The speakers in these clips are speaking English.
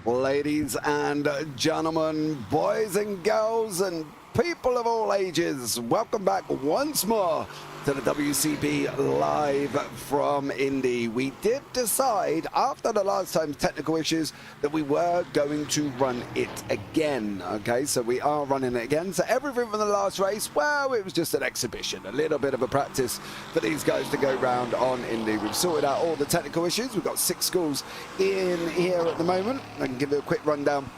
Ladies and gentlemen, boys and girls, and people of all ages, welcome back once more to the WCP Live from Indy. We did decide after the last time's technical issues that we were going to run it again. Okay, so we are running it again. So everything from the last race, well, it was just an exhibition, a little bit of a practice for these guys to go round on Indy. We've sorted out all the technical issues. We've got 6 schools in here at the moment. I can give you a quick rundown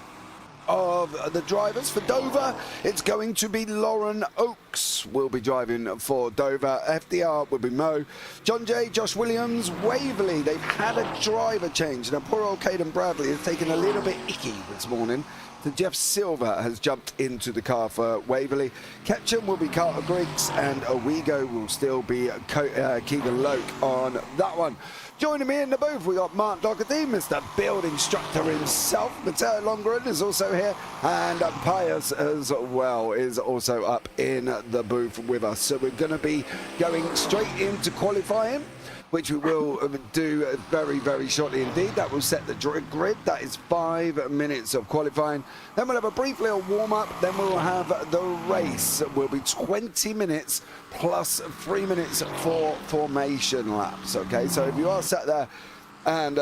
of the drivers. For Dover, it's going to be Lauren Oakes will be driving for Dover. FDR will be Mo. John J, Josh Williams, Waverley, they've had a driver change. Now poor old Caden Bradley has taken a little bit icky this morning. So Jeff Silver has jumped into the car for Waverley. Ketchum will be Carter Griggs, and Owego will still be Keegan Loke on that one. Joining me in the booth, we got Mark Doherty, Mr. Build Instructor himself. Matteo Longren is also here, and Pius as well is also up in the booth with us. So we're going to be going straight into qualifying, which we will do very, very shortly indeed. That will set the grid. That is 5 minutes of qualifying. Then we'll have a brief little warm-up. Then we'll have the race. It will be 20 minutes plus 3 minutes for formation laps. Okay, so if you are sat there and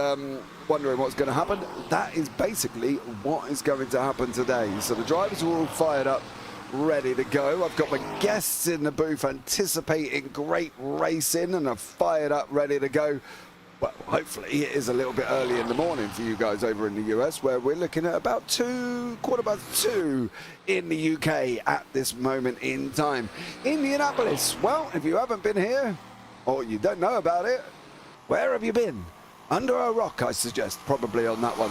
wondering what's going to happen, that is basically what is going to happen today. So the drivers are all fired up, ready to go. I've got my guests in the booth anticipating great racing and are fired up, ready to go. Well, hopefully it is a little bit early in the morning for you guys over in the US, where we're looking at about 2:15 in the UK at this moment in time. Indianapolis, well, if you haven't been here or you don't know about it, where have you been? Under a rock, I suggest, probably on that one.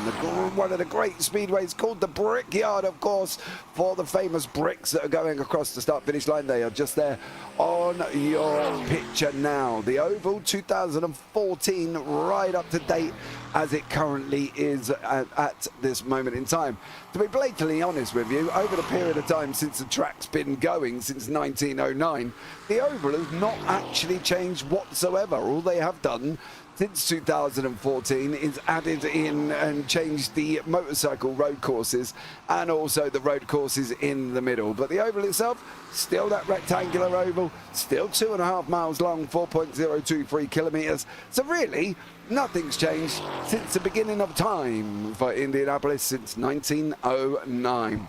One of the great speedways called the Brickyard, of course, for the famous bricks that are going across the start-finish line. They are just there on your picture now. The Oval 2014, right up to date as it currently is at this moment in time. To be blatantly honest with you, over the period of time since the track's been going, since 1909, the Oval has not actually changed whatsoever. All they have done since 2014 is added in and changed the motorcycle road courses and also the road courses in the middle. But the oval itself, still that rectangular oval, still 2.5 miles long, 4.023 kilometers. So really, nothing's changed since the beginning of time for Indianapolis, since 1909.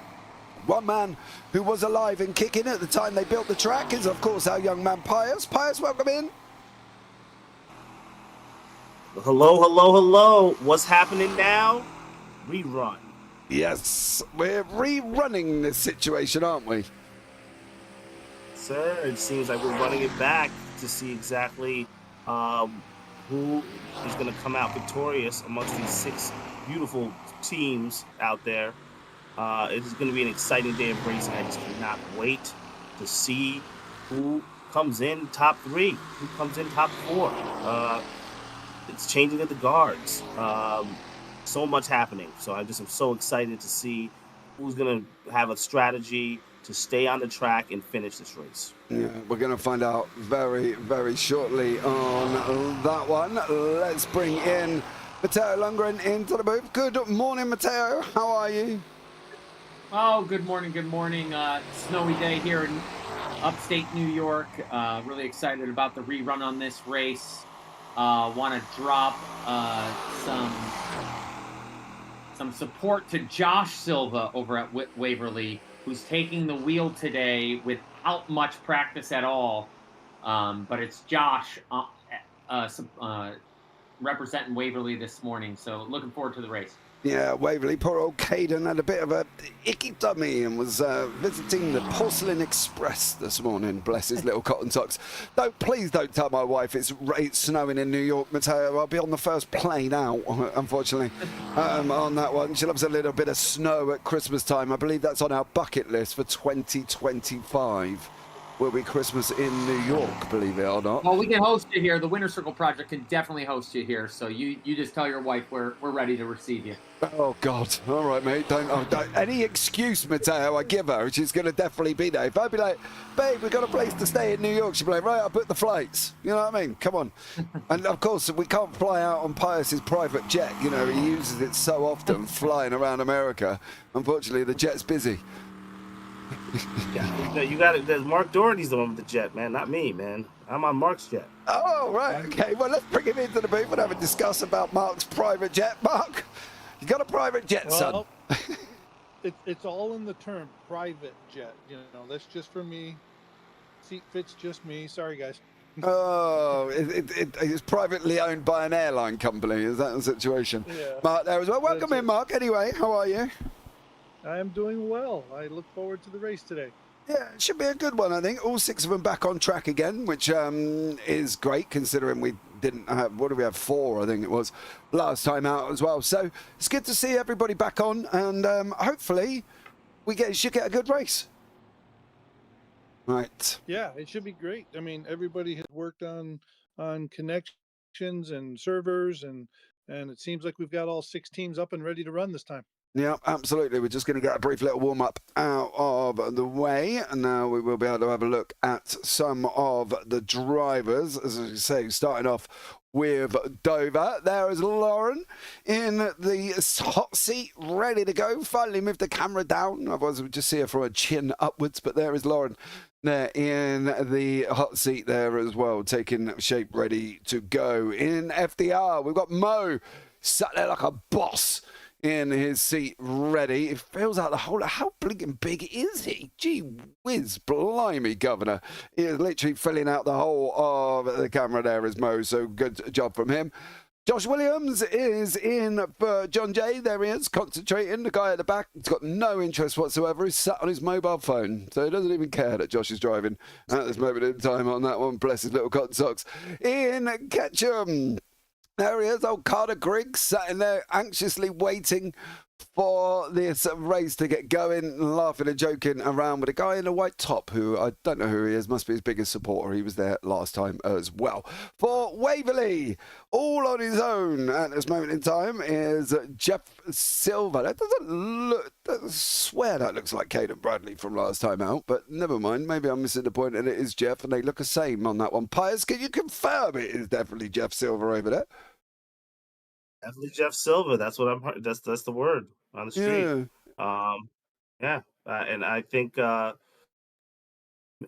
One man who was alive and kicking at the time they built the track is, of course, our young man Pius. Pius, welcome in. Hello, hello, hello. What's happening now? Rerun. Yes, we're rerunning this situation, aren't we? Sir, it seems like we're running it back to see exactly who is going to come out victorious amongst these 6 beautiful teams out there. It is going to be an exciting day of racing. I just cannot wait to see who comes in top 3, who comes in top 4. It's changing at the guards. So much happening. So I'm so excited to see who's going to have a strategy to stay on the track and finish this race. Yeah, we're going to find out very, very shortly on that one. Let's bring in Matteo Lundgren into the booth. Good morning, Matteo. How are you? Oh, good morning, good morning. Snowy day here in upstate New York. Really excited about the rerun on this race. Want to drop some support to Josh Silva over at Waverley, who's taking the wheel today without much practice at all. But it's Josh representing Waverley this morning, so looking forward to the race. Yeah, Waverley, poor old Caden had a bit of a icky tummy and was visiting the Porcelain Express this morning. Bless his little cotton socks. Please don't tell my wife it's snowing in New York, Matteo. I'll be on the first plane out, unfortunately, on that one. She loves a little bit of snow at Christmas time. I believe that's on our bucket list for 2025. will be Christmas in New York, believe it or not. Well, we can host you here. The Winter Circle Project can definitely host you here. So you just tell your wife we're ready to receive you. Oh God! All right, mate. Don't any excuse, Matteo, I give her. She's going to definitely be there. If I'd be like, babe, we got a place to stay in New York, she'd be like, right, I'll book the flights. You know what I mean? Come on. And of course, we can't fly out on Pius's private jet. You know, he uses it so often flying around America. Unfortunately, the jet's busy. Yeah, you got it. Mark Doherty's the one with the jet, man, not me, man. I'm on Mark's jet. Oh, right. Okay. Well, let's bring him into the booth and have a discuss about Mark's private jet. Mark, you got a private jet, son? It's all in the term private jet. You know, that's just for me. Seat fits just me. Sorry, guys. Oh, it's privately owned by an airline company. Is that the situation? Yeah. Mark there as well. Welcome in, Mark. Anyway, how are you? I am doing well. I look forward to the race today. Yeah, it should be a good one, I think. All 6 of them back on track again, which is great considering we didn't have, what do we have, 4, I think it was, last time out as well. So it's good to see everybody back on, and hopefully we should get a good race. Right. Yeah, it should be great. I mean, everybody has worked on connections and servers, and it seems like we've got all 6 teams up and ready to run this time. Yeah, absolutely. We're just going to get a brief little warm-up out of the way, and now we will be able to have a look at some of the drivers. As I say, starting off with Dover. There is Lauren in the hot seat, ready to go. Finally moved the camera down. Otherwise, we'd just see her from her chin upwards, but there is Lauren there in the hot seat there as well, taking shape, ready to go. In FDR, we've got Mo sat there like a boss in his seat, ready. It feels like the whole, how blinking big is he? Gee whiz, blimey, Governor. He is literally filling out the whole of the camera there as Mo, so good job from him. Josh Williams is in for John Jay. There he is, concentrating. The guy at the back, he's got no interest whatsoever. He's sat on his mobile phone, so he doesn't even care that Josh is driving at this moment in time on that one. Bless his little cotton socks. In Ketchum, there he is, old Carter Griggs, sat in there anxiously waiting for this race to get going, laughing and joking around with a guy in a white top who I don't know who he is, must be his biggest supporter. He was there last time as well. For Waverley, all on his own at this moment in time is Jeff Silver. That doesn't look, I swear that looks like Caden Bradley from last time out, but never mind. Maybe I'm missing the point and it is Jeff, and they look the same on that one. Pius, can you confirm it is definitely Jeff Silver over there? Definitely Jeff Silver. That's what I'm. That's the word on the street. Yeah. And I think I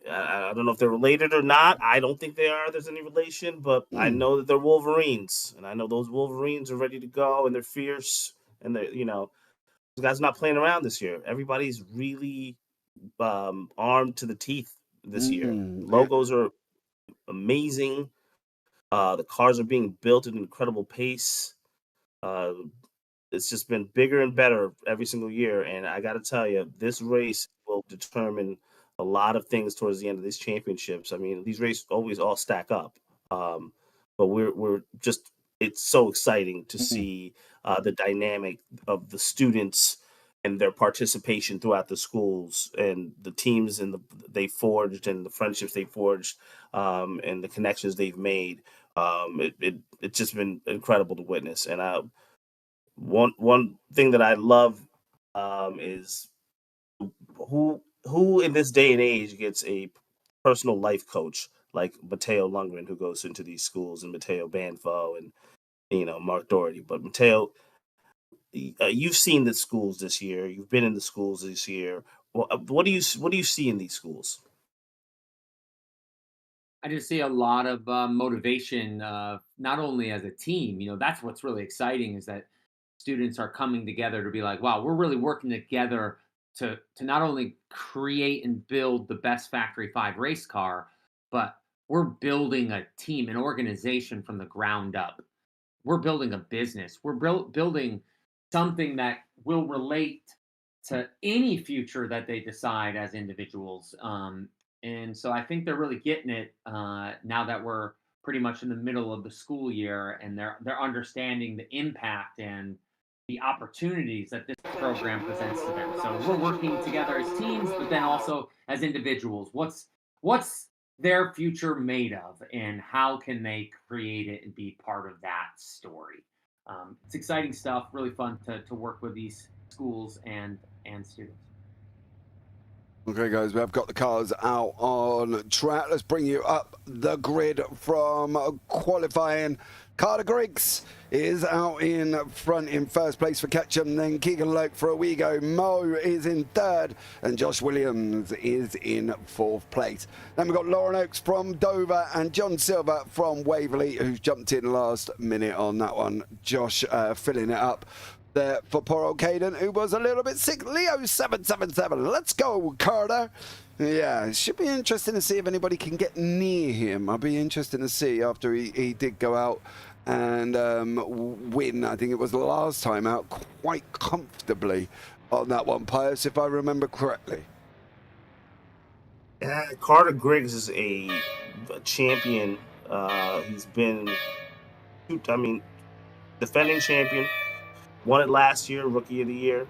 don't know if they're related or not. I don't think they are. There's any relation, but I know that they're Wolverines, and I know those Wolverines are ready to go, and they're fierce, and they're those guys are not playing around this year. Everybody's really armed to the teeth this year. Logos are amazing. The cars are being built at an incredible pace. It's just been bigger and better every single year, and I got to tell you, this race will determine a lot of things towards the end of these championships. I mean, these races always all stack up, but we're just, it's so exciting to see the dynamic of the students and their participation throughout the schools and the teams and they forged and the friendships they forged and the connections they've made. It's just been incredible to witness. And one thing that I love is who in this day and age gets a personal life coach like Matteo Lundgren, who goes into these schools, and Matteo Banfo and Mark Doherty. But Matteo, you've seen the schools this year. You've been in the schools this year. What do you see in these schools? I just see a lot of motivation, not only as a team. That's what's really exciting is that students are coming together to be like, wow, we're really working together to not only create and build the best Factory 5 race car, but we're building a team, an organization from the ground up. We're building a business. We're building something that will relate to any future that they decide as individuals. And so I think they're really getting it now that we're pretty much in the middle of the school year, and they're understanding the impact and the opportunities that this program presents to them. So we're working together as teams, but then also as individuals. What's what's their future made of, and how can they create it and be part of that story. It's exciting stuff, really fun to work with these schools and students. Okay, guys, we have got the cars out on track. Let's bring you up the grid from qualifying. Carter Griggs is out in front in first place for Ketchum, then Keegan Loke for Owego. Mo is in third, and Josh Williams is in fourth place. Then we've got Lauren Oakes from Dover and John Silver from Waverley, who's jumped in last minute on that one. Josh filling it up there for poor old Caden, who was a little bit sick. Leo 777. Let's go, Carter. Yeah, it should be interesting to see if anybody can get near him. I'll be interested to see after he did go out and win. I think it was the last time out quite comfortably on that one, Pius, if I remember correctly. Carter Griggs is a champion. He's been, defending champion. Won it last year, Rookie of the Year.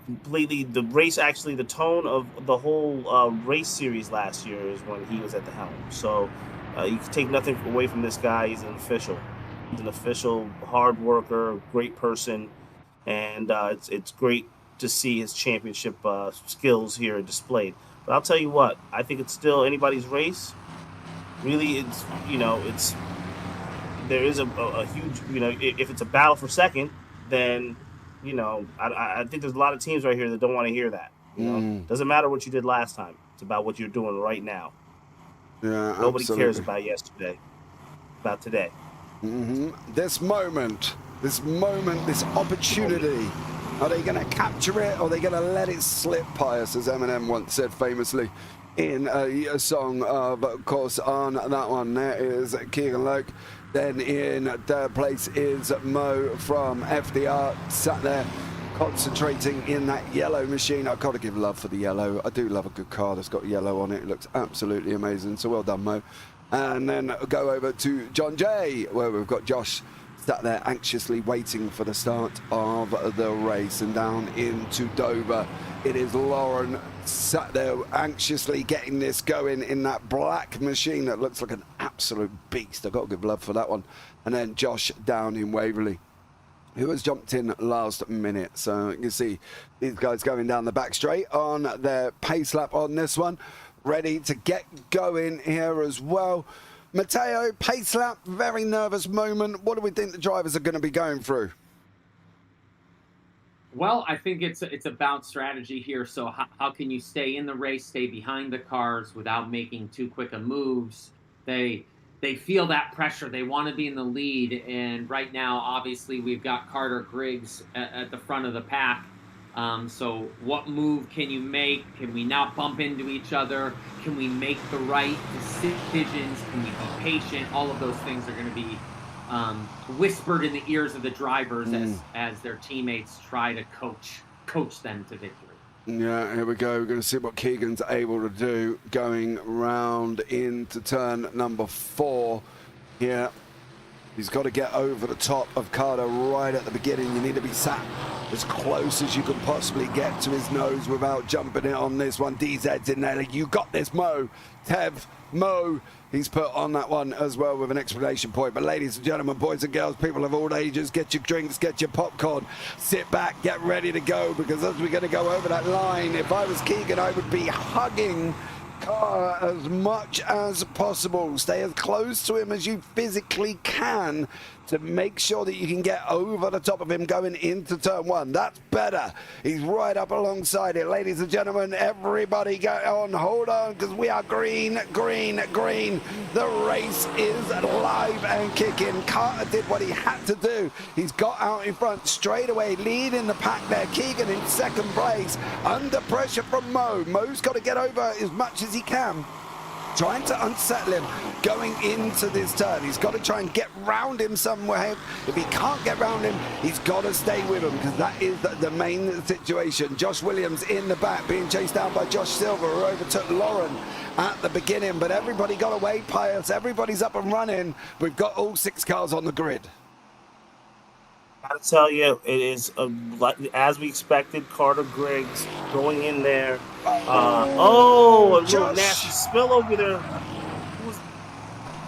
Completely, the race, actually, the tone of the whole race series last year is when he was at the helm. So you can take nothing away from this guy. He's an official. He's an official, hard worker, great person. And it's great to see his championship skills here displayed. But I'll tell you what, I think it's still anybody's race. Really, there is a huge, if it's a battle for second, then, I think there's a lot of teams right here that don't want to hear that. Doesn't matter what you did last time. It's about what you're doing right now. Yeah, nobody absolutely cares about yesterday, about today. This moment, this opportunity. Are they going to capture it, or are they going to let it slip, Pius, as Eminem once said famously in a song, of course, on that one. There is Keegan Loke. Then in third place is Mo from FDR, sat there concentrating in that yellow machine. I've got to give love for the yellow. I do love a good car that's got yellow on it. It looks absolutely amazing. So well done, Mo. And then go over to John Jay, where we've got Josh sat there anxiously waiting for the start of the race. And down into Dover, it is Lauren sat there anxiously getting this going in that black machine that looks like an absolute beast. I've got to give love for that one. And then Josh down in Waverley, who has jumped in last minute. So you can see these guys going down the back straight on their pace lap on this one, ready to get going here as well. Matteo, pace lap, very nervous moment. What do we think the drivers are going to be going through? Well, I think it's about strategy here. So how can you stay in the race, stay behind the cars without making too quick of moves? They feel that pressure. They want to be in the lead. And right now, obviously, we've got Carter Griggs at the front of the pack. So what move can you make? Can we not bump into each other? Can we make the right decisions? Can we be patient? All of those things are going to be whispered in the ears of the drivers as their teammates try to coach them to victory. Yeah, here we go. We're going to see what Keegan's able to do going round into turn number 4 here. He's got to get over the top of Carter right at the beginning. You need to be sat as close as you can possibly get to his nose without jumping it on this one. DZ's in there. You got this, Mo. Tev, Mo. He's put on that one as well with an exclamation point. But ladies and gentlemen, boys and girls, people of all ages, get your drinks, get your popcorn, sit back, get ready to go, because as we're going to go over that line, if I was Keegan, I would be hugging car as much as possible. Stay as close to him as you physically can to make sure that you can get over the top of him going into turn 1. That's better. He's right up alongside it. Ladies and gentlemen, everybody go on, hold on, because we are green, green, green. The race is live and kicking. Carter did what he had to do. He's got out in front straight away, leading the pack there. Keegan in second place, under pressure from Mo. Mo's got to get over as much as he can, trying to unsettle him going into this turn. He's got to try and get round him somewhere. If he can't get round him, he's got to stay with him, because that is the main situation. Josh Williams in the back, being chased down by Josh Silver, who overtook Lauren at the beginning. But everybody got away, Pius. Everybody's up and running. We've got all 6 cars on the grid. Gotta tell you, it is as we expected. Carter Griggs going in there. A little nasty Josh! spill over there. Was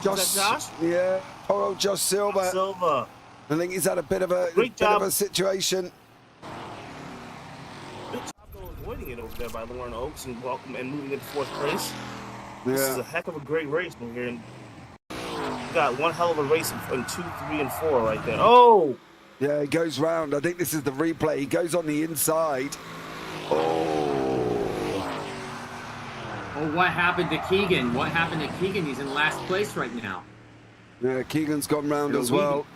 that Josh? Yeah, poor old Josh Silver. Silva. I think he's had a bit of Great job. situation. Good job though avoiding it over there by Lauren Oaks and moving into 4th place. This is a heck of a great race over here. And you got one hell of a race in 2, 3, and 4 right there. Oh! Yeah, he goes round. I think this is the replay. He goes on the inside. Oh, what happened to Keegan? What happened to Keegan? He's in last place right now. Yeah, Keegan's gone round as well.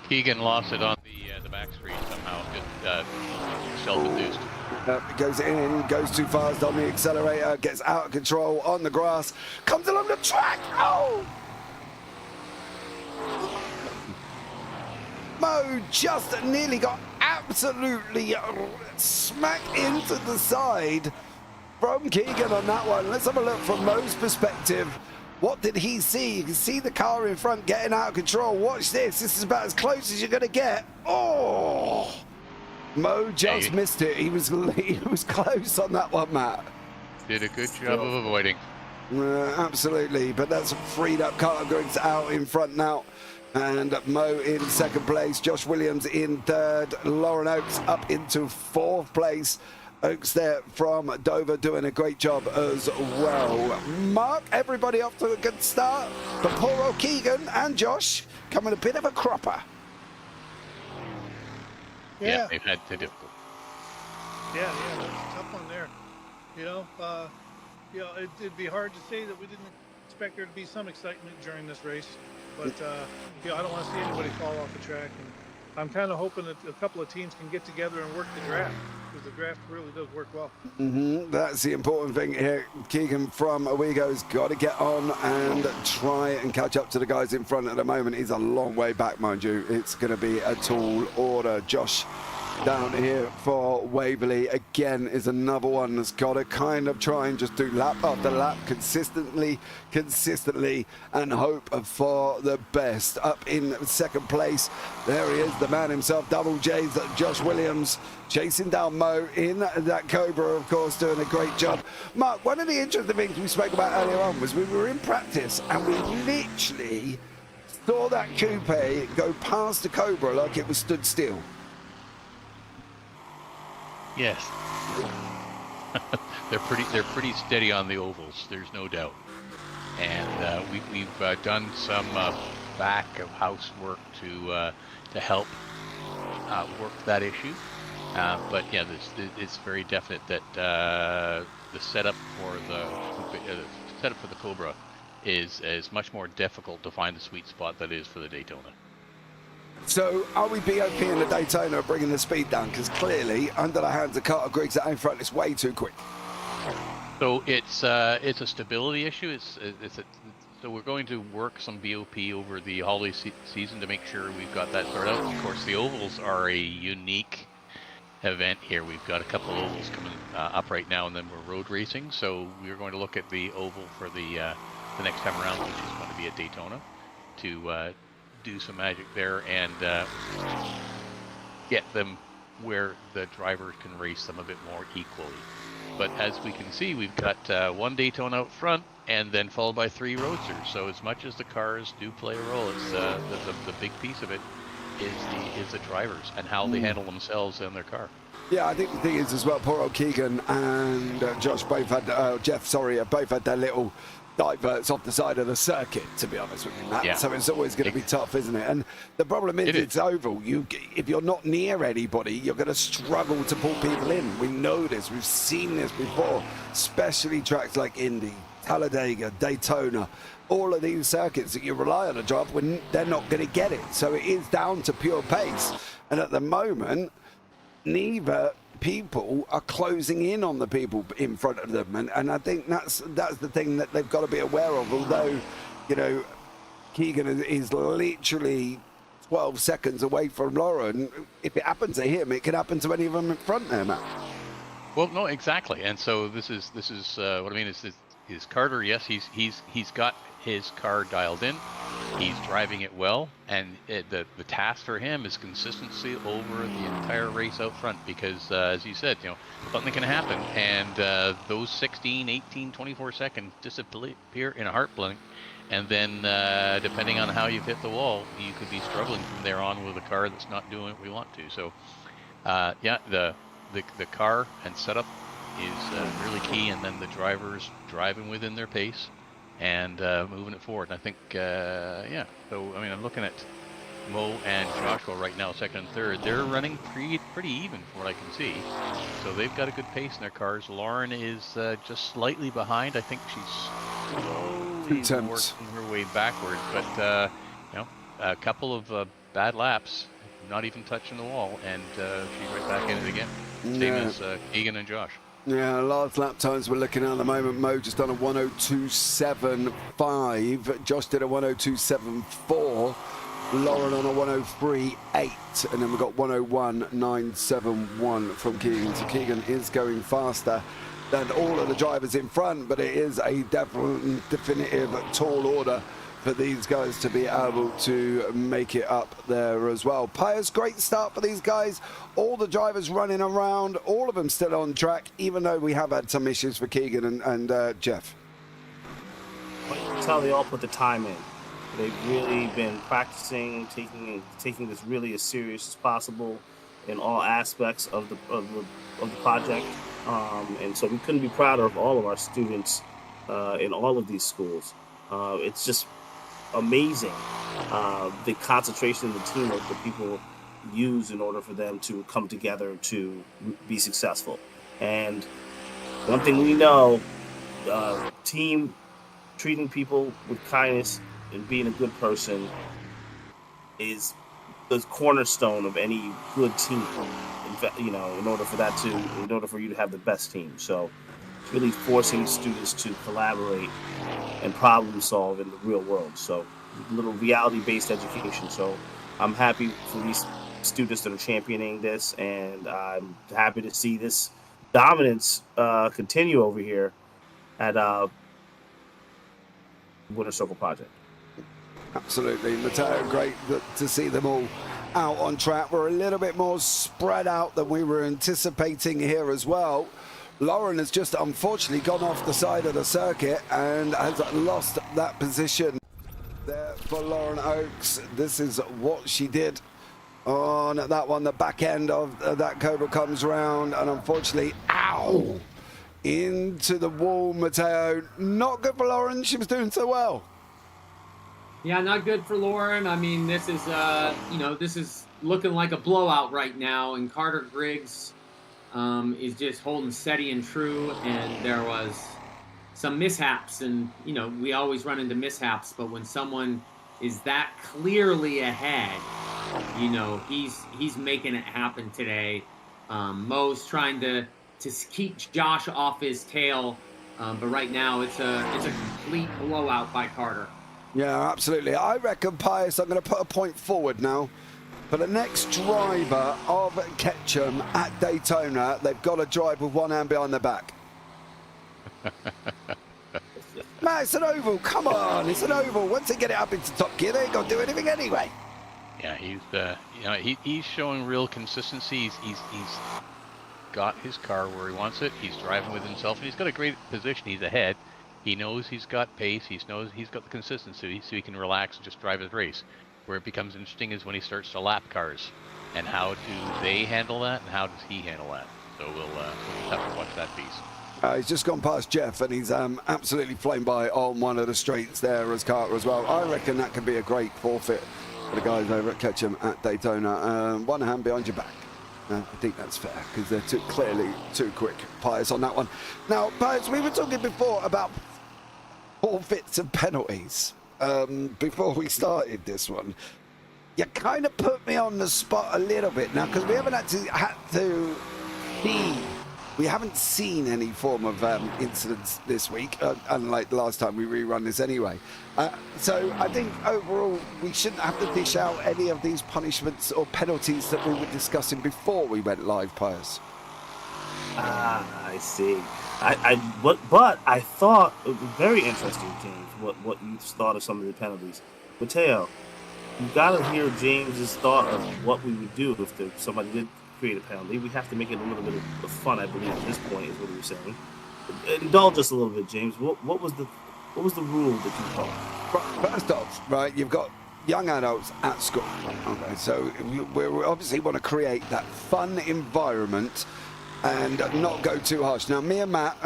Keegan lost it on the back street somehow, just self-induced. Goes in, goes too fast on the accelerator, gets out of control on the grass, comes along the track. Oh! Mo just nearly got absolutely smacked into the side from Keegan on that one. Let's have a look from Mo's perspective. What did he see? You can see the car in front getting out of control. Watch this. This is about as close as you're going to get. Oh! Mo just missed it. He was close on that one, Matt. Did a good job of avoiding. Absolutely. But that's freed up Carter Griggs out in front now. And Mo in 2nd place. Josh Williams in 3rd. Lauren Oaks up into 4th place. Oaks there from Dover doing a great job as well. Mark, everybody off to a good start. But poor old Keegan and Josh coming a bit of a cropper. Yeah, they've had to difficult. Yeah, that's a tough one there. It'd be hard to say that we didn't expect there to be some excitement during this race. But, I don't want to see anybody fall off the track. And I'm kind of hoping that a couple of teams can get together and work the draft, because the draft really does work well. That's the important thing here. Keegan from Owego's got to get on and try and catch up to the guys in front at the moment. He's a long way back, mind you. It's going to be a tall order. Josh down here for Waverley again is another one that's got to kind of try and just do lap after lap consistently and hope for the best. Up in 2nd place, there he is, the man himself, Double J's Josh Williams, chasing down Mo in that Cobra, of course, doing a great job. Mark, one of the interesting things we spoke about earlier on was we were in practice and we literally saw that coupe go past the Cobra like it was stood still. Yes. they're pretty steady on the ovals, there's no doubt. And we've done some back of house work to help work that issue. But yeah, it's very definite that the setup for the Cobra is much more difficult to find the sweet spot that is for the Daytona. So are we BOP in the Daytona bringing the speed down? Because clearly, under the hands of Carter Griggs out in front, it's way too quick. So it's a stability issue. So we're going to work some BOP over the holiday season to make sure we've got that sorted out. Of course, the ovals are a unique event here. We've got a couple of ovals coming up right now, and then we're road racing. So we're going to look at the oval for the next time around, which is going to be at Daytona, to do some magic there and get them where the drivers can race them a bit more equally. But as we can see, we've got one Daytona out front and then followed by 3 roadsters. So as much as the cars do play a role, it's the big piece of it is the drivers and how they handle themselves and their car. Yeah, I think the thing is as well, poor old Keegan and Josh both had, Jeff, both had their little diverts off the side of the circuit, to be honest with you, Matt. Yeah. So it's always going to be tough, isn't it? And the problem is it's oval. If you're not near anybody, you're going to struggle to pull people in. We know this. We've seen this before, especially tracks like Indy, Talladega, Daytona, all of these circuits that you rely on a drive when they're not going to get it. So it is down to pure pace. And at the moment, neither people are closing in on the people in front of them, and I think that's the thing that they've got to be aware of. Although, Keegan is literally 12 seconds away from Lauren. If it happens to him, it could happen to any of them in front there, Matt. Well, no, exactly. And so this is what I mean is Carter. Yes, he's got his car dialed in. He's driving it well, and the task for him is consistency over the entire race out front, because as you said, something can happen, and those 16, 18, 24 seconds disappear in a heart blink, and then depending on how you've hit the wall, you could be struggling from there on with a car that's not doing what we want to. So the car and setup is really key, and then the drivers driving within their pace and moving it forward. And I think, so I mean, I'm looking at Mo and Joshua right now, second and third. They're running pretty even from what I can see. So they've got a good pace in their cars. Lauren is just slightly behind. I think she's slowly working her way backwards, but a couple of bad laps, not even touching the wall, and she's right back in it again. Same as Keegan and Josh. Yeah, last lap times we're looking at the moment. Mo just done a 102.75. Josh did a 102.74. Lauren on a 103.8. And then we've got 101.971 from Keegan. So Keegan is going faster than all of the drivers in front, but it is a definitive tall order for these guys to be able to make it up there as well. Pius, great start for these guys. All the drivers running around, all of them still on track, even though we have had some issues for Keegan and Jeff. Well, you can tell they all put the time in. They've really been practicing, taking this really as serious as possible in all aspects of the project. And so we couldn't be prouder of all of our students in all of these schools. It's just amazing the concentration and the teamwork that people use in order for them to come together to be successful. And one thing we know, team treating people with kindness and being a good person is the cornerstone of any good team. In order for you to have the best team. So it's really forcing students to collaborate and problem solve in the real world. So a little reality-based education. So I'm happy for these students that are championing this, and I'm happy to see this dominance continue over here at Winter Circle Project. Absolutely, Matteo, great to see them all out on track. We're a little bit more spread out than we were anticipating here as well. Lauren has just unfortunately gone off the side of the circuit and has lost that position there for Lauren Oakes. This is what she did on that one. The back end of that Cobra comes round and unfortunately, into the wall, Matteo. Not good for Lauren. She was doing so well. Yeah, not good for Lauren. I mean, this is looking like a blowout right now, and Carter Griggs is just holding steady and true, and there was some mishaps, and we always run into mishaps, but when someone is that clearly ahead, he's making it happen today. Mo's trying to keep Josh off his tail, but right now it's a complete blowout by Carter. Yeah, absolutely. I reckon, Pius, I'm going to put a point forward now. For the next driver of Ketchum at Daytona, they've got to drive with one hand behind their back. Man, it's an oval. Come on, it's an oval. Once they get it up into top gear, they ain't going to do anything anyway. Yeah, he's showing real consistency. He's got his car where he wants it. He's driving with himself, and he's got a great position. He's ahead. He knows he's got pace. He knows he's got the consistency, so he can relax and just drive his race. Where it becomes interesting is when he starts to lap cars, and how do they handle that, and how does he handle that? So we'll have to watch that piece. He's just gone past Jeff, and he's absolutely flown by on one of the straights there as Carter as well. I reckon that could be a great forfeit for the guys over at Ketchum at Daytona. One hand behind your back. I think that's fair, because they're clearly too quick. Pius on that one. Now, Pius, we were talking before about forfeits and penalties before we started this one. You kind of put me on the spot a little bit now, because we haven't we haven't seen any form of incidents this week, unlike the last time we rerun this anyway. So I think overall we shouldn't have to dish out any of these punishments or penalties that we were discussing before we went live, Pius. I see. But I thought it was very interesting, James, what you thought of some of the penalties. Mateo, you gotta hear James's thought of what we would do if somebody did create a penalty. We have to make it a little bit of fun, I believe, at this point, is what he was saying. Indulge us a little bit, James. What was the rule that you called? First off, right, you've got young adults at school. Okay, so we obviously want to create that fun environment and not go too harsh. Now, me and Matt,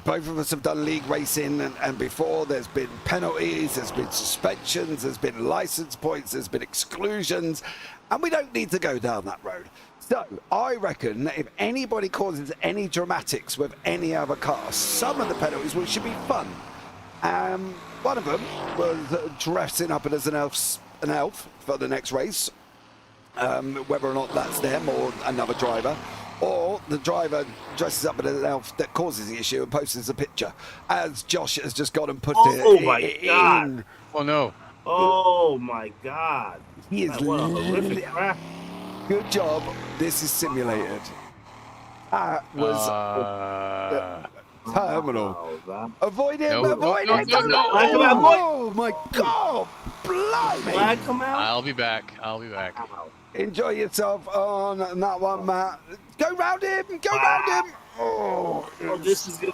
both of us have done league racing, and before there's been penalties, there's been suspensions, there's been license points, there's been exclusions, and we don't need to go down that road. So I reckon that if anybody causes any dramatics with any other car, some of the penalties should be fun. One of them was dressing up as an elf for the next race, whether or not that's them or another driver, or the driver dresses up as an elf that causes the issue and posts a picture, as Josh has just gone and put it in. Oh my God! Oh no! Oh my God! He is What a horrific crash. Good job. This is simulated. That was terminal. Wow, Avoid him! No, avoid no, him! no, Go no. back. Come on, boy. Oh my God! Blimey! Flag come out. I'll be back. Wow. Enjoy yourself on that one, Matt. Go round him! Go round him! Oh, This is good.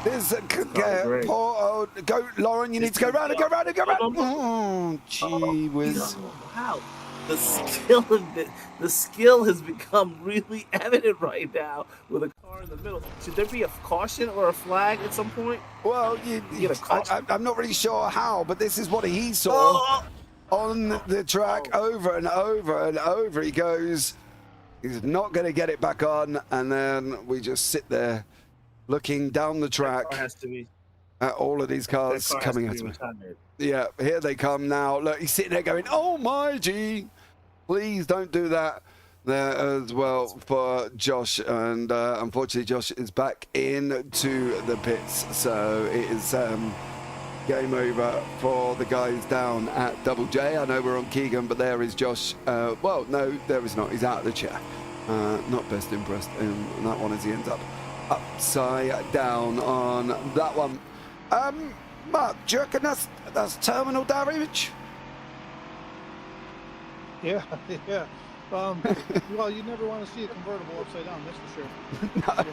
this great. poor old. Go, Lauren. You need to go round and go round and go round. Oh, gee whiz. Wow. The skill has become really evident right now with a car in the middle. Should there be a caution or a flag at some point? Well, get a caution. I'm not really sure how, but this is what he saw. Oh! On the track over and over and over. He goes, he's not going to get it back on, and then we just sit there looking down the track Car has to be, at all of these cars that car coming has at to me. be retired. Yeah, here they come now. Look, he's sitting there going, oh my G, please don't do that there as well for Josh. And unfortunately, Josh is back into the pits. So it is game over for the guys down at Double J. I know we're on Keegan, but there is Josh. Well, no, there is not. He's out of the chair. Not best impressed in that one as he ends up upside down on that one. Mark, do you reckon that's terminal damage? Yeah, yeah. Well, you never want to see a convertible upside down, that's for sure.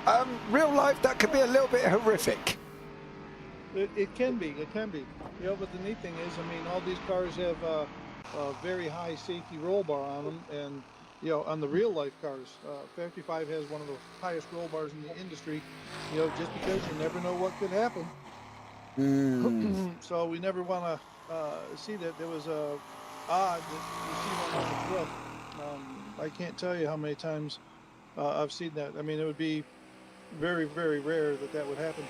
No. Real life, that could be a little bit horrific. It can be. You know, but the neat thing is, I mean, all these cars have a very high safety roll bar on them, and you know, on the real life cars, Factory 5 has one of the highest roll bars in the industry. You know, just because you never know what could happen. So we never want to see that. There was a odd that you see one on the roof. I can't tell you how many times I've seen that. I mean, it would be very, very rare that would happen.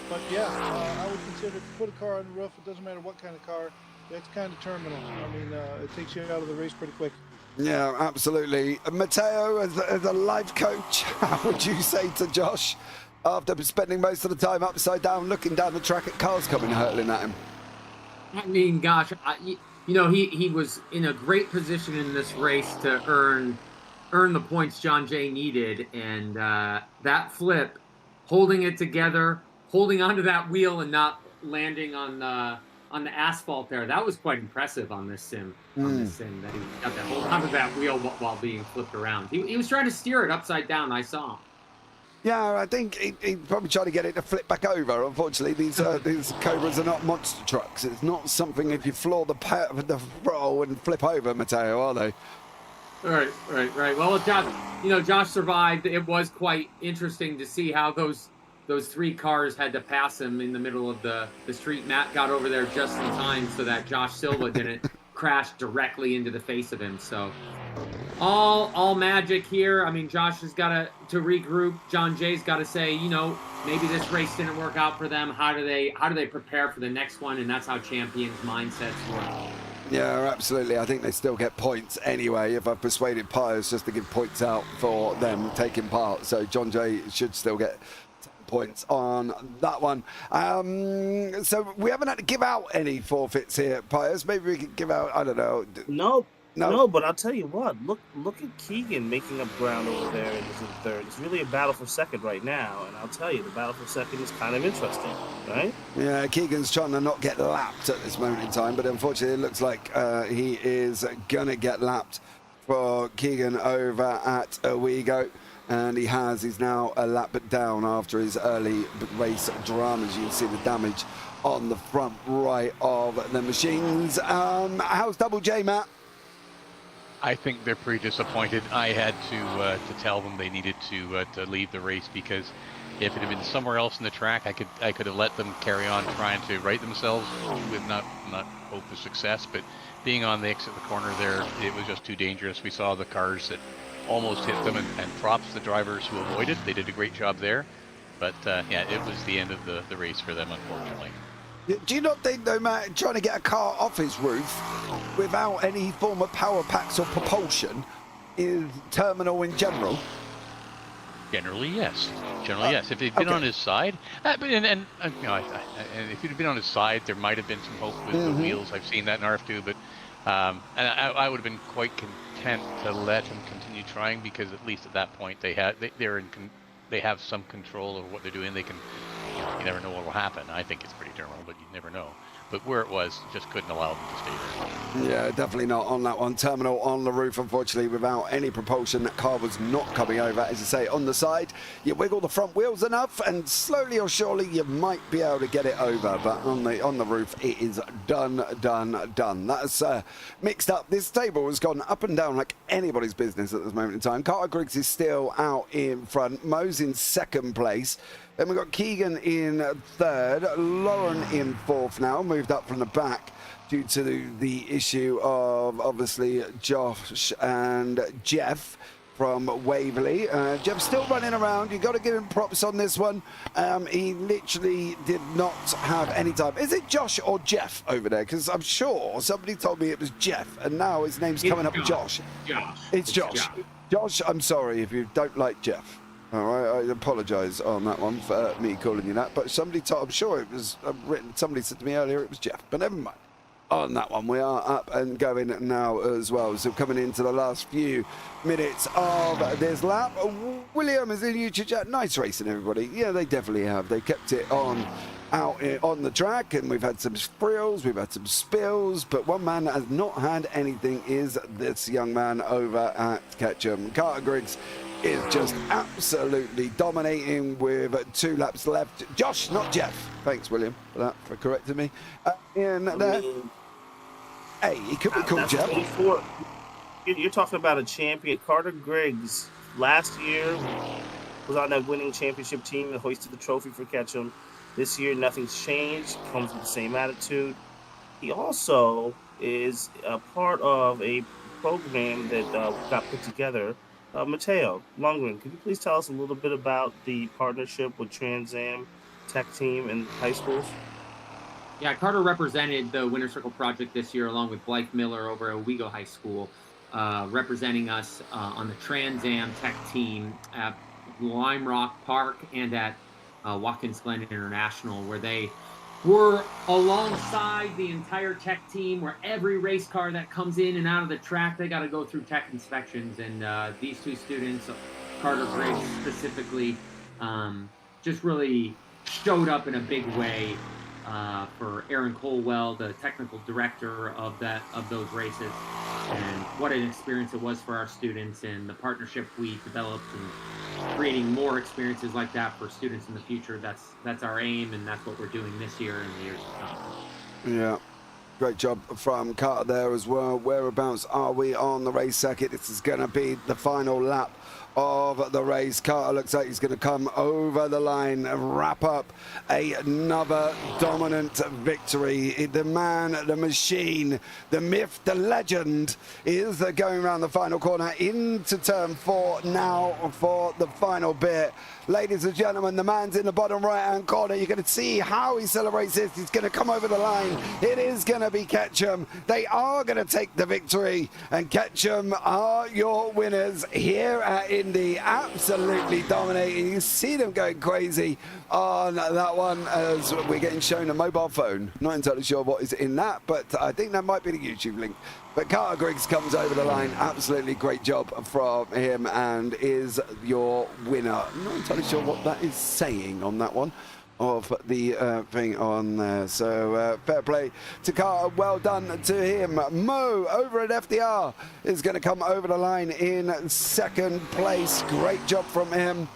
But yeah, I would consider if you put a car on the roof, it doesn't matter what kind of car, that's kind of terminal. I mean, it takes you out of the race pretty quick. Yeah, absolutely. Mateo, as a life coach, how would you say to Josh after spending most of the time upside down looking down the track at cars coming hurtling at him? I mean, gosh, you know, he was in a great position in this race to earn the points John Jay needed, and that flip, holding it together, holding onto that wheel and not landing on the asphalt there, that was quite impressive on this sim. On this sim, that he got that hold onto that wheel while being flipped around. He was trying to steer it upside down. I saw him. Yeah, I think he probably tried to get it to flip back over. Unfortunately, these Cobras are not monster trucks. It's not something if you floor the throttle and flip over, Mateo, are they? Right. Well, Josh survived. It was quite interesting to see how those three cars had to pass him in the middle of the street. Matt got over there just in time so that Josh Silva didn't crash directly into the face of him. So all magic here. I mean, Josh has got to regroup. John Jay's got to say, you know, maybe this race didn't work out for them. How do they prepare for the next one? And that's how champions' mindsets work. Yeah, absolutely. I think they still get points anyway. If I've persuaded Pius just to give points out for them taking part, so John Jay should still get points on that one. So we haven't had to give out any forfeits here, Pius. Maybe we could give out, I don't know. Nope. No, but I'll tell you what. Look at Keegan making up ground over there in the third. It's really a battle for second right now, and I'll tell you, the battle for second is kind of interesting, right? Yeah, Keegan's trying to not get lapped at this moment in time, but unfortunately it looks like he is going to get lapped for Keegan over at Owego. And he's now a lap down after his early race dramas. You can see the damage on the front right of the machines. How's Double J, Matt? I think they're pretty disappointed. I had to tell them they needed to leave the race, because if it had been somewhere else in the track, I could have let them carry on trying to right themselves with not hope of success. But being on the exit of the corner there, it was just too dangerous. We saw the cars that almost hit them, and props to the drivers who avoided. They did a great job there. But yeah, it was the end of the race for them, unfortunately. Do you not think, though, Matt, trying to get a car off his roof without any form of power packs or propulsion is terminal in general? Generally, yes. Yes. If he'd been on his side, and if he'd been on his side, there might have been some hope with the wheels. I've seen that in RF2, but and I would have been quite content to let him continue trying, because at least at that point they have some control over what they're doing. They can. You never know what will happen. I think it's pretty terminal, but you never know. But where it was, just couldn't allow them to stay there. Yeah, definitely not on that one. Terminal on the roof, unfortunately, without any propulsion. That car was not coming over. As I say, on the side, you wiggle the front wheels enough, and slowly or surely you might be able to get it over. But on the roof, it is done. That's mixed up. This table has gone up and down like anybody's business at this moment in time. Carter Griggs is still out in front. Mo's in second place. Then we've got Keegan in third, Lauren in fourth now, moved up from the back due to the issue of, obviously, Josh and Jeff from Waverley. Jeff's still running around. You've got to give him props on this one. He literally did not have any time. Is it Josh or Jeff over there? Because I'm sure somebody told me it was Jeff, and now his name's coming up with Josh. It's Josh. Josh, I'm sorry if you don't like Jeff. All right, I apologise on that one for me calling you that, but I'm sure it was written, somebody said to me earlier it was Jeff, but never mind. On that one, we are up and going now as well. So coming into the last few minutes of this lap. William is in YouTube chat. Nice racing, everybody. Yeah, they definitely have. They kept it on on the track, and we've had some frills, we've had some spills, but one man that has not had anything is this young man over at Ketchum. Carter Griggs is just absolutely dominating with 2 laps left. Josh, not Jeff. Thanks, William, for correcting me. Hey, he could be called Jeff. 24. You're talking about a champion. Carter Griggs last year was on that winning championship team that hoisted the trophy for Ketchum. This year, nothing's changed. Comes with the same attitude. He also is a part of a program that got put together. Mateo Lundgren, could you please tell us a little bit about the partnership with Trans Am Tech Team in high schools? Yeah, Carter represented the Winter Circle Project this year along with Blythe Miller over at Owego High School, representing us on the Trans Am Tech Team at Lime Rock Park and at Watkins Glen International, where they were alongside the entire tech team, where every race car that comes in and out of the track, they got to go through tech inspections. And these 2 students, Carter Griggs specifically, just really showed up in a big way for Aaron Colwell, the technical director of those races. And what an experience it was for our students, and the partnership we developed, and creating more experiences like that for students in the future. That's our aim, and that's what we're doing this year and the years to come. Yeah, great job from Carter there as well. Whereabouts are we on the race circuit? This is going to be the final lap of the race. Carter looks like he's going to come over the line, wrap up another dominant victory. The man, the machine, the myth, the legend is going around the final corner into turn 4 now for the final bit. Ladies and gentlemen, the man's in the bottom right-hand corner. You're going to see how he celebrates this. He's going to come over the line. It is going to be Ketchum. They are going to take the victory, and Ketchum are your winners here at Indy absolutely dominating. You see them going crazy on that one as we're getting shown a mobile phone. Not entirely sure what is in that, but I think that might be the YouTube link. But Carter Griggs comes over the line. Absolutely great job from him and is your winner. I'm not entirely sure what that is saying on that one of the thing on there. So fair play to Carter. Well done to him. Mo over at FDR is going to come over the line in second place. Great job from him.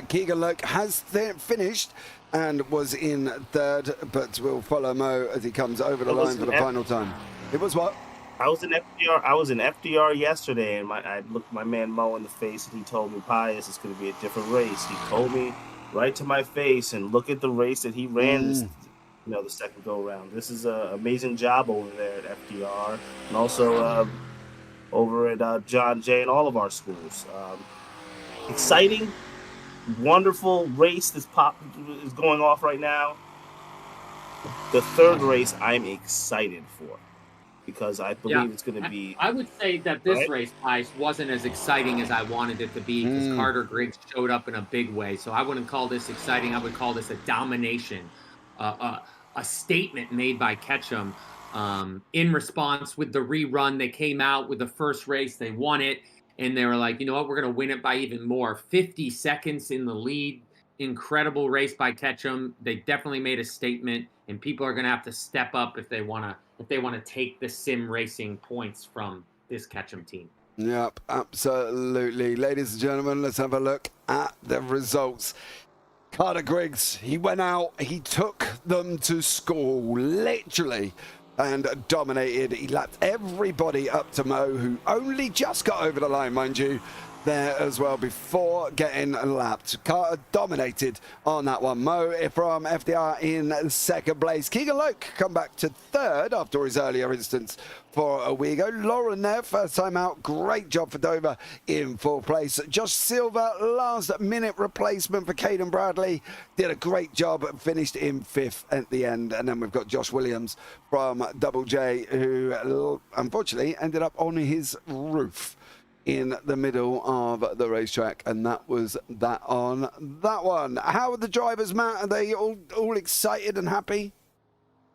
Keegan Loke has finished and was in third, but we'll follow Mo as he comes over the line for the final time. It was what? I was in FDR. I was in FDR yesterday, and I looked my man Mo in the face, and he told me, "Pius, it's going to be a different race." He told me right to my face, and look at the race that he ran this, the second go round. This is an amazing job over there at FDR, and also over at John Jay and all of our schools. Exciting, wonderful race is going off right now. The third race I'm excited for, because I believe it's going to be... I would say that this race, Pice, wasn't as exciting as I wanted it to be, because Carter Griggs showed up in a big way. So I wouldn't call this exciting. I would call this a domination, a statement made by Ketchum in response with the rerun. They came out with the first race. They won it, and they were like, you know what, we're going to win it by even more. 50 seconds in the lead. Incredible race by Ketchum. They definitely made a statement, and people are going to have to step up if they want to take the sim racing points from this Ketchum team. Yep, absolutely. Ladies and gentlemen, let's have a look at the results. Carter Griggs, he went out, he took them to school, literally, and dominated. He lapped everybody up to Mo, who only just got over the line, mind you, there as well before getting lapped. Carter dominated on that one. Mo from FDR in second place. Keegan Loke come back to third after his earlier instance for a Wego. Lauren there, first time out. Great job for Dover in fourth place. Josh Silver, last minute replacement for Caden Bradley. Did a great job, finished in fifth at the end. And then we've got Josh Williams from Double J, who unfortunately ended up on his roof in the middle of the racetrack, and that was that on that one. How are the drivers, Matt? Are they all excited and happy?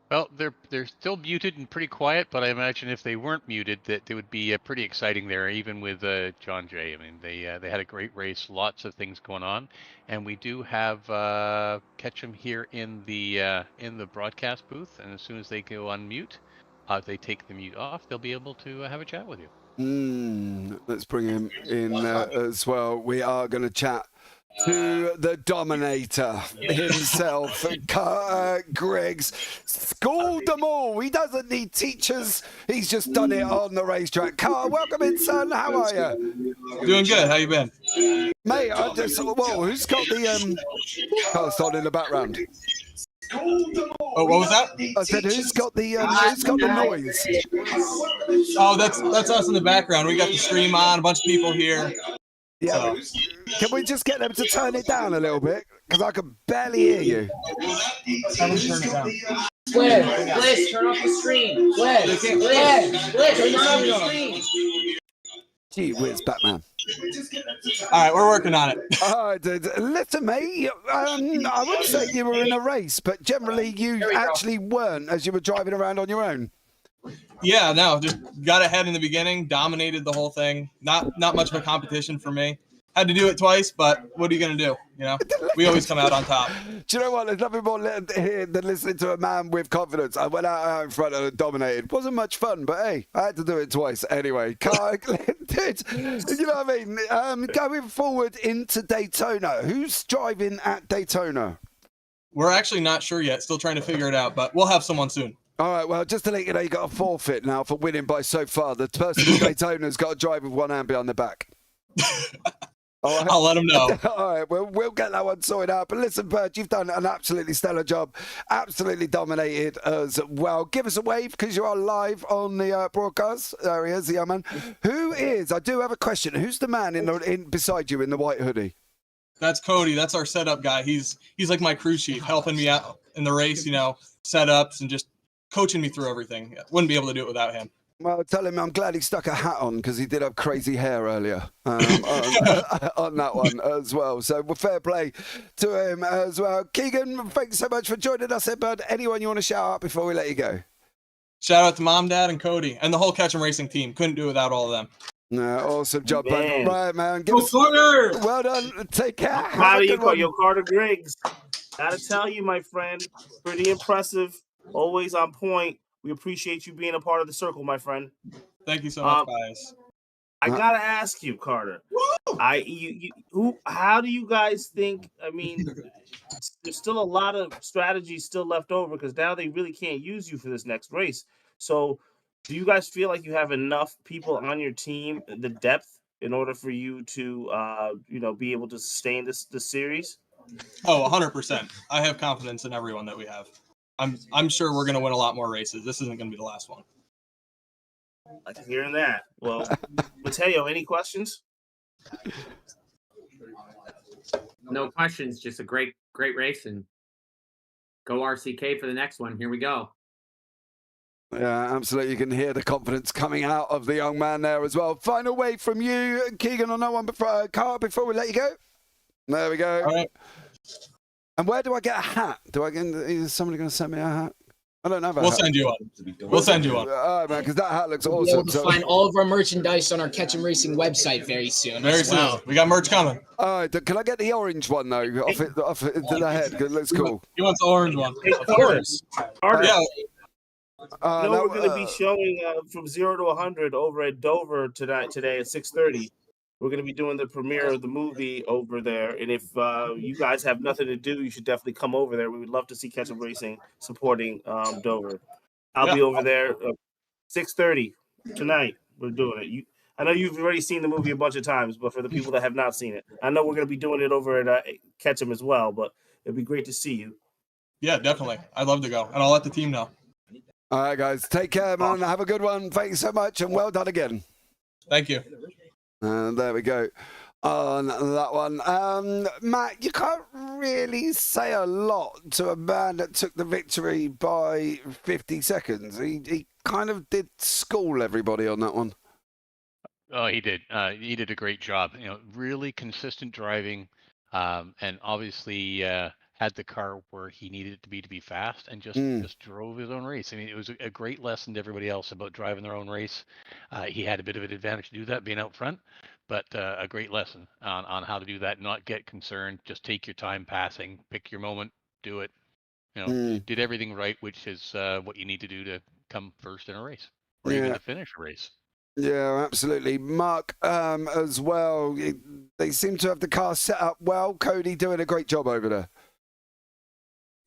Well, they're still muted and pretty quiet, but I imagine if they weren't muted, that they would be pretty exciting there, even with John Jay. I mean, they had a great race, lots of things going on, and we do have Ketchum here in the broadcast booth, and as soon as they go on mute, if they take the mute off, they'll be able to have a chat with you. Let's bring him in as well. We are going to chat to the Dominator himself, Carter Griggs. Schooled them all. He doesn't need teachers. He's just done it on the racetrack. Carter, welcome in, son. How are you? Doing good. How you been? Mate, I just... Whoa, who's got the cast on in the background? Oh, what was that? I said, who's got the noise? Oh, that's us in the background. We got the stream on, a bunch of people here. Yeah. So. Can we just get them to turn it down a little bit? Because I can barely hear you. Turn it down. Bliss, turn off the stream. Bliss, turn off the stream. Gee whiz, Batman. All right, we're working on it. All right, dude. Listen, mate, I wouldn't say you were in a race, but generally you actually weren't as you were driving around on your own. Yeah, no, just got ahead in the beginning, dominated the whole thing. Not much of a competition for me. Had to do it twice, but what are you going to do? You know, we always come out on top. Do you know what? There's nothing more here than listening to a man with confidence. I went out in front and dominated. Wasn't much fun, but hey, I had to do it twice anyway. Dude, you know what I mean? Going forward into Daytona, who's driving at Daytona? We're actually not sure yet. Still trying to figure it out, but we'll have someone soon. All right, well, just to let you know, you got a forfeit now for winning by so far. The person in Daytona's got to drive with one hand behind the back. All right. I'll let him know. All right, well, we'll get that one sorted out. But listen, Bert, you've done an absolutely stellar job. Absolutely dominated as well. Give us a wave because you are live on the broadcast. There he is, the young man. Who is, I do have a question. Who's the man in beside you in the white hoodie? That's Cody. That's our setup guy. He's like my crew chief, helping me out in the race, you know, setups and just coaching me through everything. Wouldn't be able to do it without him. Well, tell him I'm glad he stuck a hat on because he did have crazy hair earlier on that one as well. So fair play to him as well. Keegan, thanks so much for joining us here, bud. Anyone you want to shout out before we let you go? Shout out to Mom, Dad, and Cody, and the whole Catch 'em Racing team. Couldn't do it without all of them. No, awesome job, bud. Man. Right, man. Go Carter! Well done. Take care. I'm Have proud a of you, good one. yo, Carter Griggs. Gotta tell you, my friend, pretty impressive. Always on point. We appreciate you being a part of the circle, my friend. Thank you so much, guys. I gotta ask you, Carter. How do you guys think? I mean, there's still a lot of strategies still left over because now they really can't use you for this next race. So, do you guys feel like you have enough people on your team, the depth, in order for you to, be able to sustain this series? Oh, 100%. I have confidence in everyone that we have. I'm sure we're going to win a lot more races. This isn't going to be the last one. I like hearing that. Well, Mateo, any questions? No questions. Just a great race, and go RCK for the next one. Here we go. Yeah, absolutely. You can hear the confidence coming out of the young man there as well. Final wave from you, Keegan, on that one before we let you go. There we go. All right. And where do I get a hat? Is somebody going to send me a hat? I don't have a We'll hat. send you one. We'll send you one. All right, man, because that hat looks We'll be able awesome. to find all of our merchandise on our Catch 'em Racing website very soon. Very as well. soon. We got merch coming. All right, can I get the orange one, though, off it to the head? 'Cause it looks cool. He wants the orange one. Hey, Of course. Carter, Yeah. we're going to be showing from 0 to 100 over at Dover today at 6:30. We're going to be doing the premiere of the movie over there. And if you guys have nothing to do, you should definitely come over there. We would love to see Catch 'em Racing supporting Dover. I'll be over there 6:30 tonight. We're doing it. I know you've already seen the movie a bunch of times, but for the people that have not seen it, I know we're going to be doing it over at Catch 'em as well, but it'd be great to see you. Yeah, definitely. I'd love to go, and I'll let the team know. All right, guys. Take care, man. Have a good one. Thanks so much, and well done again. Thank you. And there we go on that one. Matt, you can't really say a lot to a man that took the victory by 50 seconds. He kind of did school everybody on that one. Oh, he did. He did a great job. Really consistent driving, and obviously had the car where he needed it to be fast, and just drove his own race. I mean, it was a great lesson to everybody else about driving their own race. He had a bit of an advantage to do that, being out front, but a great lesson on how to do that. Not get concerned. Just take your time passing. Pick your moment. Do it. Did everything right, which is what you need to do to come first in a race, or even to finish a race. Yeah, absolutely. Mark, as well. They seem to have the car set up well. Cody doing a great job over there.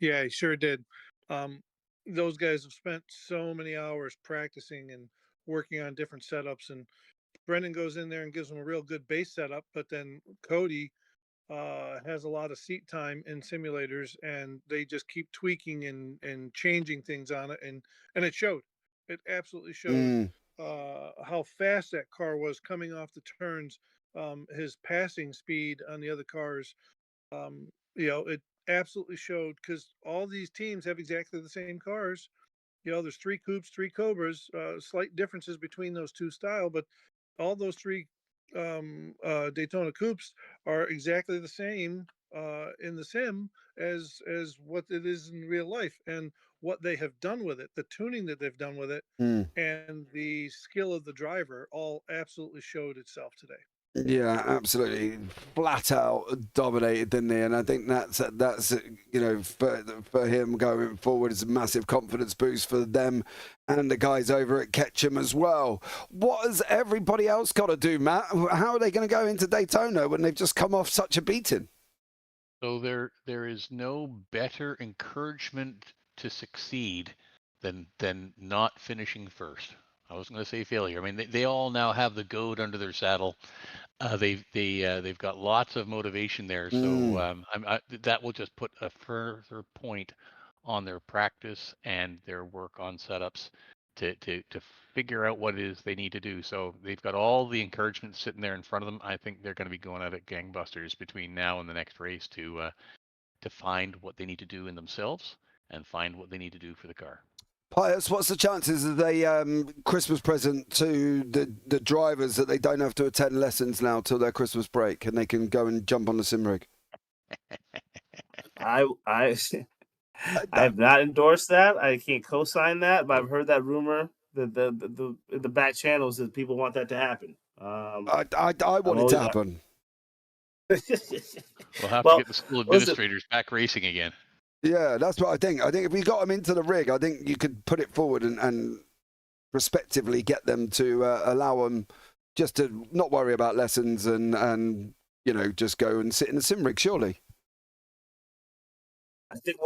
Yeah, he sure did. Those guys have spent so many hours practicing and working on different setups, and Brendan goes in there and gives them a real good base setup, but then Cody has a lot of seat time in simulators, and they just keep tweaking and changing things on it, and it showed. It absolutely showed how fast that car was coming off the turns. His passing speed on the other cars, it absolutely showed, because all these teams have exactly the same cars. There's 3 coupes, 3 Cobras, slight differences between those two style, but all those 3 Daytona coupes are exactly the same in the sim as what it is in real life, and what they have done with it, the tuning that they've done with it, and the skill of the driver all absolutely showed itself today. Yeah, absolutely. Flat out dominated, didn't he? And I think that's for him going forward is a massive confidence boost for them and the guys over at Ketchum as well. What has everybody else got to do, Matt? How are they going to go into Daytona when they've just come off such a beating? So there is no better encouragement to succeed than not finishing first. I was going to say failure. I mean, they all now have the goad under their saddle. They've got lots of motivation there. So that will just put a further point on their practice and their work on setups to figure out what it is they need to do. So they've got all the encouragement sitting there in front of them. I think they're going to be going at it gangbusters between now and the next race to find what they need to do in themselves and find what they need to do for the car. Pius, what's the chances of a Christmas present to the drivers that they don't have to attend lessons now till their Christmas break and they can go and jump on the sim rig? I have not endorsed that. I can't co-sign that, but I've heard that rumor that the back channels that people want that to happen. I want it to happen. We'll have to get the school administrators back racing again. Yeah, that's what I think. I think if we got them into the rig, I think you could put it forward and respectively get them to allow them just to not worry about lessons and just go and sit in the sim rig, surely. I think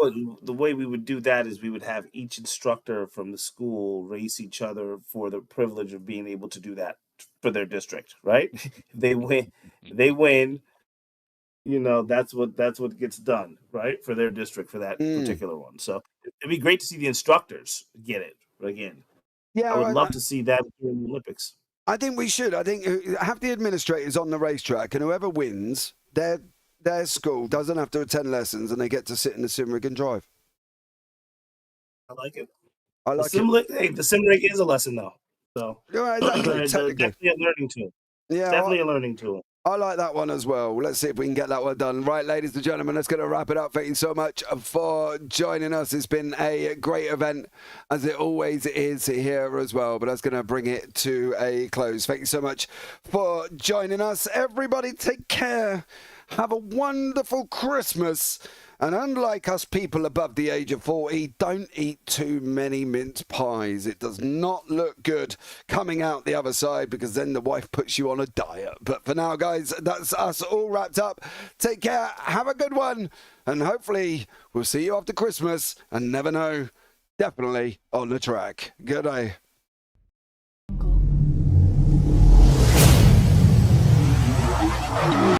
the way we would do that is we would have each instructor from the school race each other for the privilege of being able to do that for their district, right? If they win, that's what gets done, right? For their district, for that particular one. So it'd be great to see the instructors get it again. Yeah, I would love to see that in the Olympics. I think we should. I think have the administrators on the racetrack, and whoever wins, their school doesn't have to attend lessons, and they get to sit in the sim rig and drive. I like it. The sim rig is a lesson, though. So exactly. Definitely a learning tool. Yeah, definitely a learning tool. I like that one as well. Let's see if we can get that one done. Right, ladies and gentlemen, let's get to wrap it up. Thank you so much for joining us. It's been a great event, as it always is here as well. But that's going to bring it to a close. Thank you so much for joining us. Everybody take care. Have a wonderful Christmas. And unlike us people above the age of 40, don't eat too many mince pies. It does not look good coming out the other side, because then the wife puts you on a diet. But for now, guys, that's us all wrapped up. Take care. Have a good one. And hopefully we'll see you after Christmas, and never know, definitely on the track. Good day.